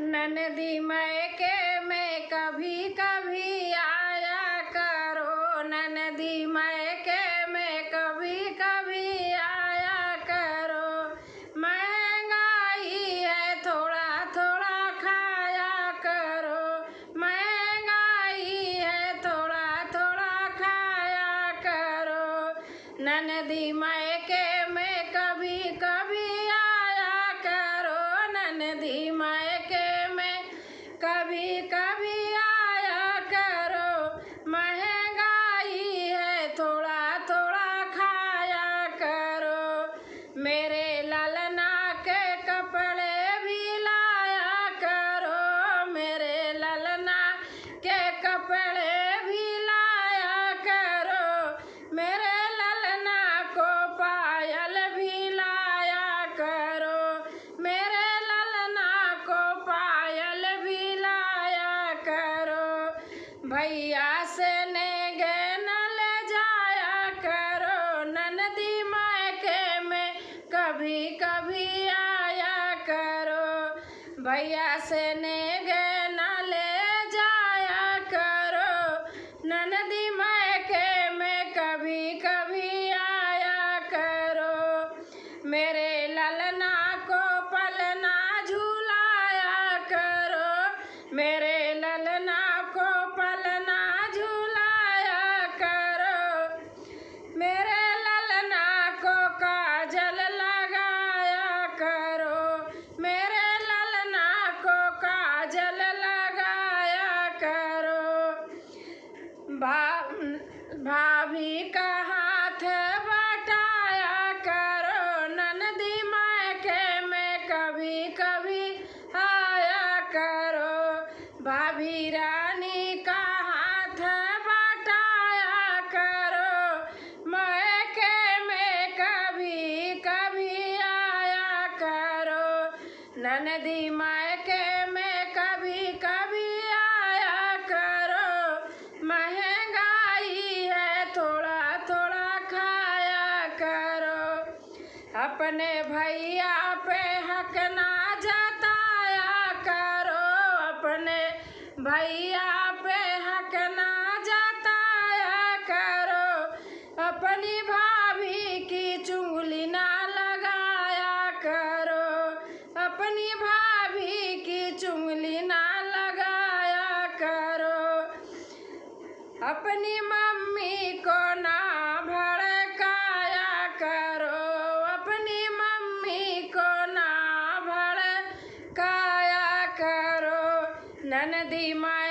ननदी मायके में कभी कभी आया करो, ननदी मायके में कभी कभी आया करो। महंगाई है थोड़ा थोड़ा खाया करो, महंगाई है थोड़ा थोड़ा खाया करो। ननदी मायके में कभी कभी आया करो, ननदी मायके में कभी कभी आया करो। महंगाई है थोड़ा थोड़ा खाया करो। मेरे ललना के कपड़े भी लाया करो, मेरे ललना के कपड़े भी लाया करो। मेरे ललना को पायल भी लाया करो, मेरे ललना को पायल भी लाया करो। भैया से नेगे न ले जाया करो, ननदी मायके में कभी कभी आया करो। भैया से नेगे न ले जाया करो, ननदी मायके में कभी कभी आया करो। मेरे ललना को पलना झूलाया करो, मेरे ललना को पलना झूलाया करो। मेरे ललना को काजल लगाया करो, मेरे ललना को काजल लगाया करो। भाभी का हाथ बटाया करो, ननदी मायके में कभी कभी आया करो। भाभी रानी का हाथ बटाया करो, मायके में कभी कभी आया करो। ननदी मायके में कभी कभी आया करो। महंगाई है थोड़ा थोड़ा खाया करो। अपने भैया पे हक ना जताया करो, अपने भैया पे हक ना जताया करो। अपनी भाभी की चुंगली ना लगाया करो, अपनी भाभी की चुंगली ना लगाया करो। अपनी मम्मी को ना भड़काया करो, अपनी मम्मी को ना भड़काया करो। ननदी माय